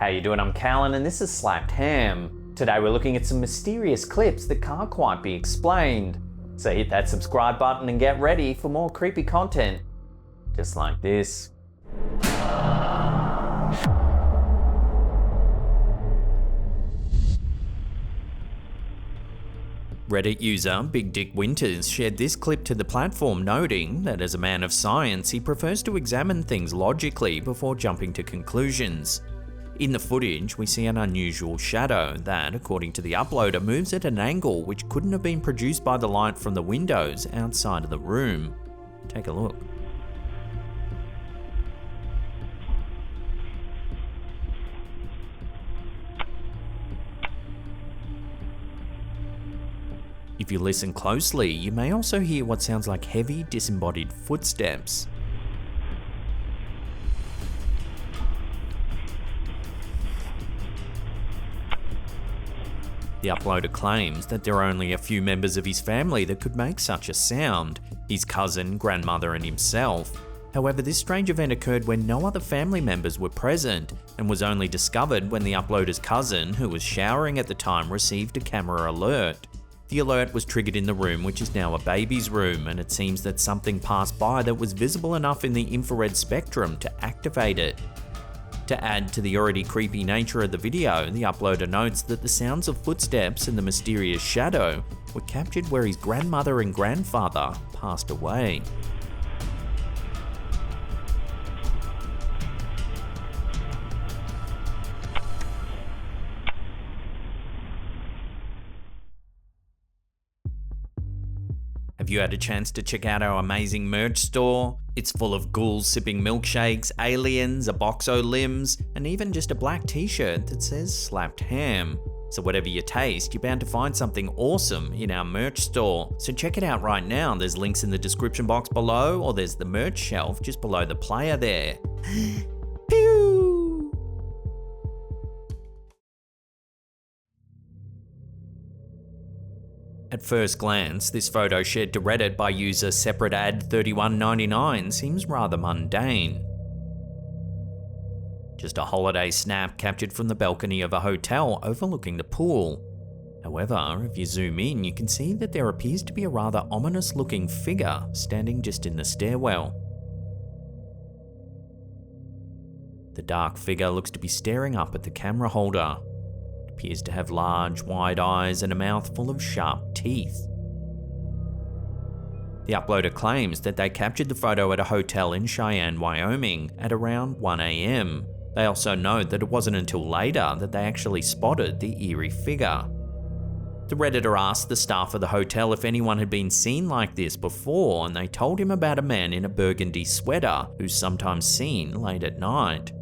How you doing? I'm Callan and this is Slapped Ham. Today we're looking at some mysterious clips that can't quite be explained. So hit that subscribe button and get ready for more creepy content. Just like this. Reddit user Big Dick Winters shared this clip to the platform, noting that as a man of science, he prefers to examine things logically before jumping to conclusions. In the footage, we see an unusual shadow that, according to the uploader, moves at an angle which couldn't have been produced by the light from the windows outside of the room. Take a look. If you listen closely, you may also hear what sounds like heavy, disembodied footsteps. The uploader claims that there are only a few members of his family that could make such a sound: his cousin, grandmother, and himself. However, this strange event occurred when no other family members were present, and was only discovered when the uploader's cousin, who was showering at the time, received a camera alert. The alert was triggered in the room, which is now a baby's room, and it seems that something passed by that was visible enough in the infrared spectrum to activate it. To add to the already creepy nature of the video, the uploader notes that the sounds of footsteps and the mysterious shadow were captured where his grandmother and grandfather passed away. Have you had a chance to check out our amazing merch store? It's full of ghouls sipping milkshakes, aliens, a box o' limbs, and even just a black t-shirt that says Slapped Ham. So whatever your taste, you're bound to find something awesome in our merch store. So check it out right now. There's links in the description box below, or there's the merch shelf just below the player there. Pew! At first glance, this photo shared to Reddit by user SeparateAd3199 seems rather mundane. Just a holiday snap captured from the balcony of a hotel overlooking the pool. However, if you zoom in, you can see that there appears to be a rather ominous looking figure standing just in the stairwell. The dark figure looks to be staring up at the camera holder. Appears to have large, wide eyes and a mouth full of sharp teeth. The uploader claims that they captured the photo at a hotel in Cheyenne, Wyoming at around 1 AM. They also note that it wasn't until later that they actually spotted the eerie figure. The Redditor asked the staff of the hotel if anyone had been seen like this before, and they told him about a man in a burgundy sweater who's sometimes seen late at night.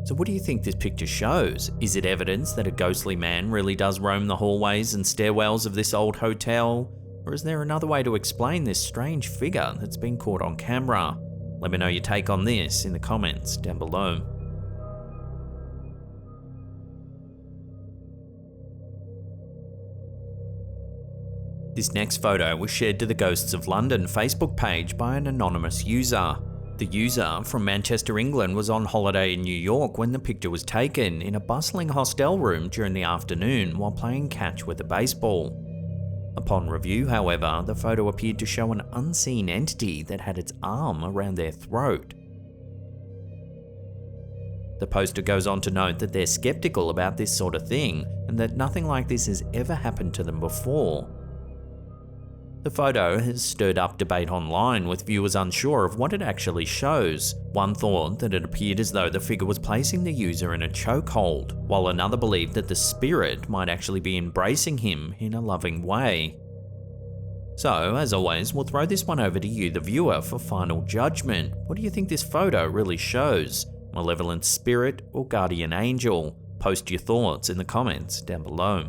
So what do you think this picture shows? Is it evidence that a ghostly man really does roam the hallways and stairwells of this old hotel? Or is there another way to explain this strange figure that's been caught on camera? Let me know your take on this in the comments down below. This next photo was shared to the Ghosts of London Facebook page by an anonymous user. The user from Manchester, England was on holiday in New York when the picture was taken in a bustling hostel room during the afternoon while playing catch with a baseball. Upon review, however, the photo appeared to show an unseen entity that had its arm around their throat. The poster goes on to note that they're skeptical about this sort of thing and that nothing like this has ever happened to them before. The photo has stirred up debate online, with viewers unsure of what it actually shows. One thought that it appeared as though the figure was placing the user in a chokehold, while another believed that the spirit might actually be embracing him in a loving way. So, as always, we'll throw this one over to you, the viewer, for final judgment. What do you think this photo really shows? Malevolent spirit or guardian angel? Post your thoughts in the comments down below.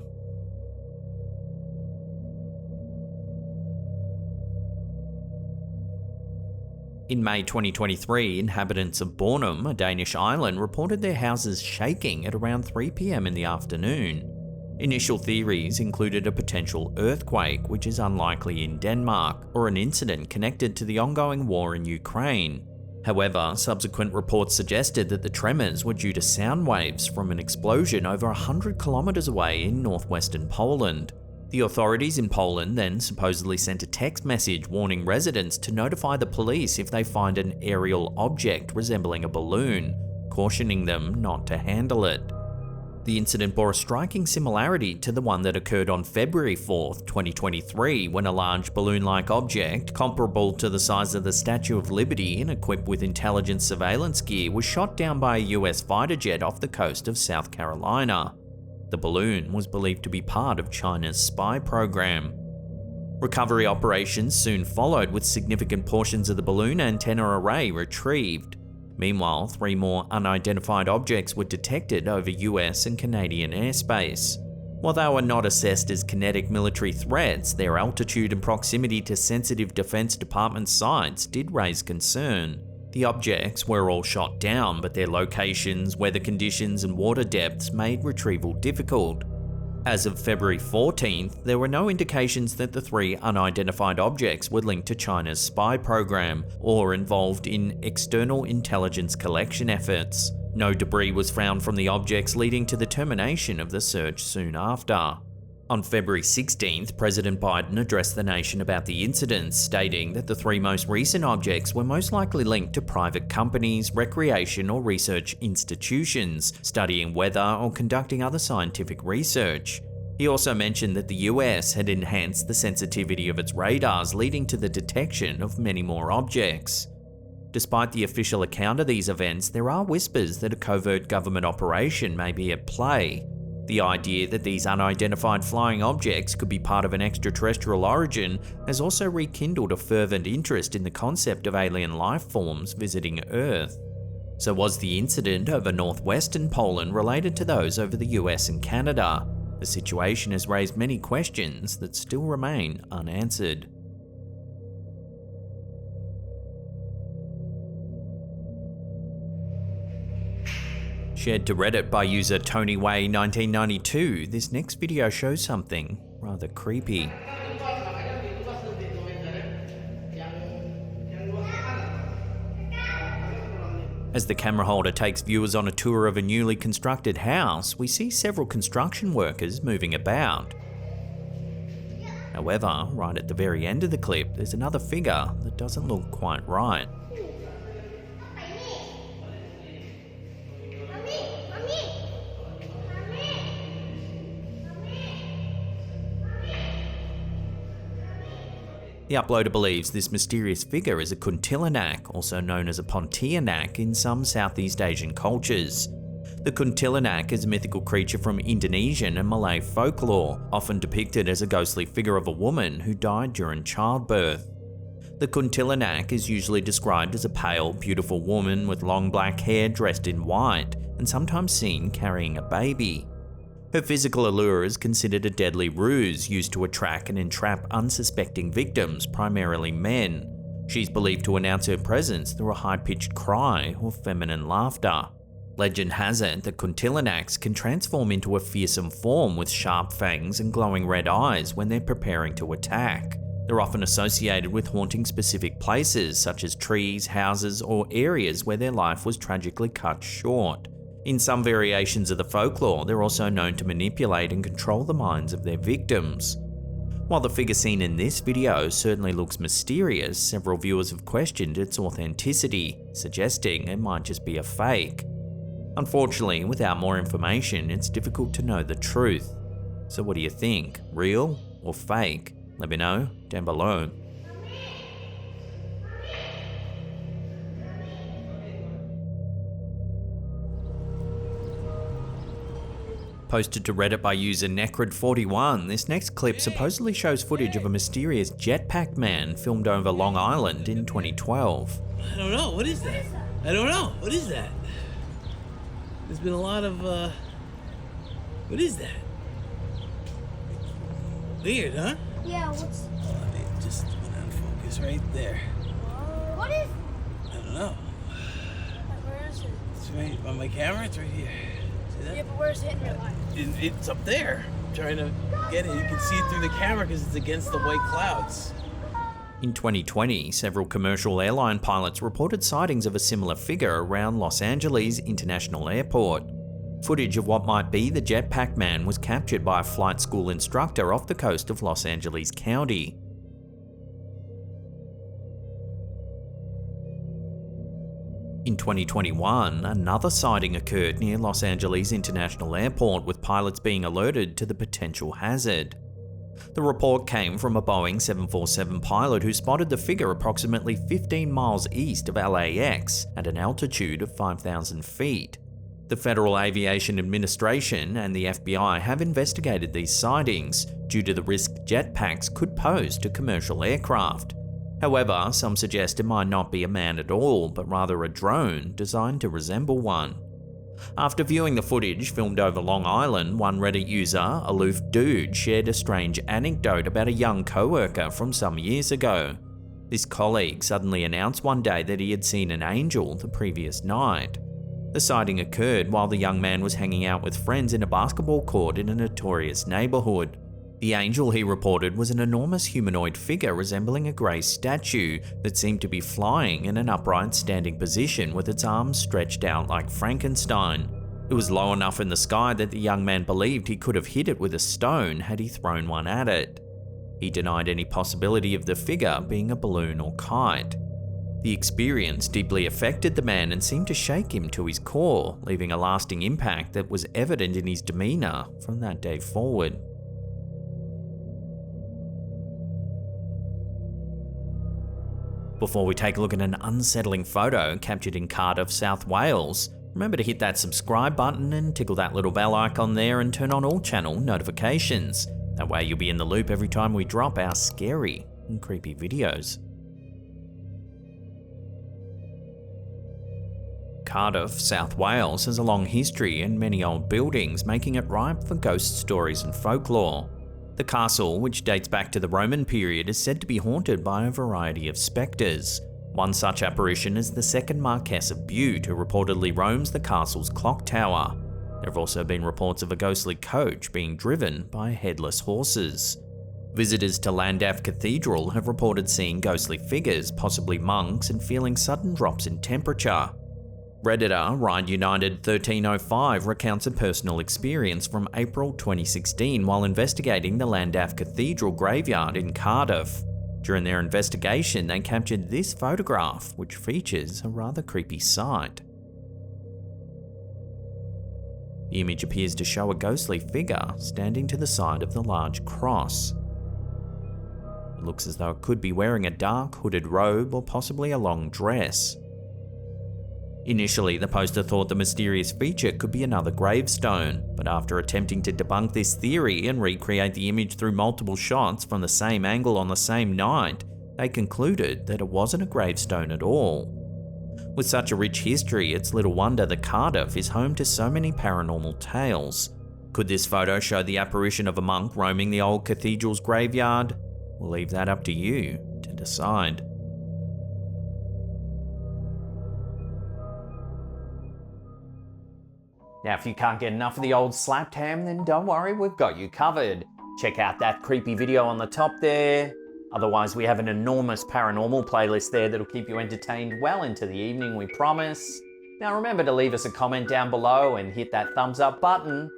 In May 2023, inhabitants of Bornholm, a Danish island, reported their houses shaking at around 3 PM in the afternoon. Initial theories included a potential earthquake, which is unlikely in Denmark, or an incident connected to the ongoing war in Ukraine. However, subsequent reports suggested that the tremors were due to sound waves from an explosion over 100 kilometers away in northwestern Poland. The authorities in Poland then supposedly sent a text message warning residents to notify the police if they find an aerial object resembling a balloon, cautioning them not to handle it. The incident bore a striking similarity to the one that occurred on February 4, 2023, when a large balloon-like object, comparable to the size of the Statue of Liberty and equipped with intelligence surveillance gear, was shot down by a US fighter jet off the coast of South Carolina. The balloon was believed to be part of China's spy program. Recovery operations soon followed, with significant portions of the balloon antenna array retrieved. Meanwhile, 3 more unidentified objects were detected over US and Canadian airspace. While they were not assessed as kinetic military threats, their altitude and proximity to sensitive Defense Department sites did raise concern. The objects were all shot down, but their locations, weather conditions, and water depths made retrieval difficult. As of February 14th, there were no indications that the 3 unidentified objects were linked to China's spy program or involved in external intelligence collection efforts. No debris was found from the objects, leading to the termination of the search soon after. On February 16th, President Biden addressed the nation about the incidents, stating that the 3 most recent objects were most likely linked to private companies, recreation or research institutions, studying weather or conducting other scientific research. He also mentioned that the US had enhanced the sensitivity of its radars, leading to the detection of many more objects. Despite the official account of these events, there are whispers that a covert government operation may be at play. The idea that these unidentified flying objects could be part of an extraterrestrial origin has also rekindled a fervent interest in the concept of alien life forms visiting Earth. So was the incident over northwestern Poland related to those over the US and Canada? The situation has raised many questions that still remain unanswered. Shared to Reddit by user TonyWay1992, this next video shows something rather creepy. As the camera holder takes viewers on a tour of a newly constructed house, we see several construction workers moving about. However, right at the very end of the clip, there's another figure that doesn't look quite right. The uploader believes this mysterious figure is a kuntilanak, also known as a pontianak in some Southeast Asian cultures. The kuntilanak is a mythical creature from Indonesian and Malay folklore, often depicted as a ghostly figure of a woman who died during childbirth. The kuntilanak is usually described as a pale, beautiful woman with long black hair dressed in white, and sometimes seen carrying a baby. Her physical allure is considered a deadly ruse used to attract and entrap unsuspecting victims, primarily men. She's believed to announce her presence through a high-pitched cry or feminine laughter. Legend has it that kuntilanaks can transform into a fearsome form with sharp fangs and glowing red eyes when they're preparing to attack. They're often associated with haunting specific places such as trees, houses, or areas where their life was tragically cut short. In some variations of the folklore, they're also known to manipulate and control the minds of their victims. While the figure seen in this video certainly looks mysterious, several viewers have questioned its authenticity, suggesting it might just be a fake. Unfortunately, without more information, it's difficult to know the truth. So what do you think? Real or fake? Let me know down below. Posted to Reddit by user Necrid41, this next clip supposedly shows footage of a mysterious jetpack man filmed over Long Island in 2012. I don't know, what is that? I don't know, what is that? There's been a lot of, what is that? Weird, huh? Yeah, what's... Oh, they just went out of focus right there. What is... I don't know. Where is it? It's right on my camera, it's right here. See that? Yeah, but where's it in real life? It's up there. I'm trying to get it. You can see it through the camera because it's against the white clouds. In 2020, several commercial airline pilots reported sightings of a similar figure around Los Angeles International Airport. Footage of what might be the jetpack man was captured by a flight school instructor off the coast of Los Angeles County. In 2021, another sighting occurred near Los Angeles International Airport, with pilots being alerted to the potential hazard. The report came from a Boeing 747 pilot who spotted the figure approximately 15 miles east of LAX at an altitude of 5,000 feet. The Federal Aviation Administration and the FBI have investigated these sightings due to the risk jetpacks could pose to commercial aircraft. However, some suggest it might not be a man at all, but rather a drone designed to resemble one. After viewing the footage filmed over Long Island, one Reddit user, Aloof Dude, shared a strange anecdote about a young co-worker from some years ago. This colleague suddenly announced one day that he had seen an angel the previous night. The sighting occurred while the young man was hanging out with friends in a basketball court in a notorious neighborhood. The angel, he reported, was an enormous humanoid figure resembling a grey statue that seemed to be flying in an upright standing position with its arms stretched out like Frankenstein. It was low enough in the sky that the young man believed he could have hit it with a stone had he thrown one at it. He denied any possibility of the figure being a balloon or kite. The experience deeply affected the man and seemed to shake him to his core, leaving a lasting impact that was evident in his demeanour from that day forward. Before we take a look at an unsettling photo captured in Cardiff, South Wales, remember to hit that subscribe button and tickle that little bell icon there and turn on all channel notifications. That way you'll be in the loop every time we drop our scary and creepy videos. Cardiff, South Wales has a long history and many old buildings, making it ripe for ghost stories and folklore. The castle, which dates back to the Roman period, is said to be haunted by a variety of spectres. One such apparition is the second Marquess of Bute, who reportedly roams the castle's clock tower. There have also been reports of a ghostly coach being driven by headless horses. Visitors to Llandaff Cathedral have reported seeing ghostly figures, possibly monks, and feeling sudden drops in temperature. Redditor Ride United 1305 recounts a personal experience from April 2016 while investigating the Llandaff Cathedral graveyard in Cardiff. During their investigation, they captured this photograph, which features a rather creepy sight. The image appears to show a ghostly figure standing to the side of the large cross. It looks as though it could be wearing a dark hooded robe or possibly a long dress. Initially, the poster thought the mysterious feature could be another gravestone, but after attempting to debunk this theory and recreate the image through multiple shots from the same angle on the same night, they concluded that it wasn't a gravestone at all. With such a rich history, it's little wonder that Cardiff is home to so many paranormal tales. Could this photo show the apparition of a monk roaming the old cathedral's graveyard? We'll leave that up to you to decide. Now, if you can't get enough of the old slapped ham, then don't worry, we've got you covered. Check out that creepy video on the top there. Otherwise, we have an enormous paranormal playlist there that'll keep you entertained well into the evening, we promise. Now remember to leave us a comment down below and hit that thumbs up button.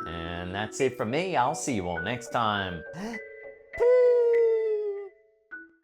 And that's it from me. I'll see you all next time.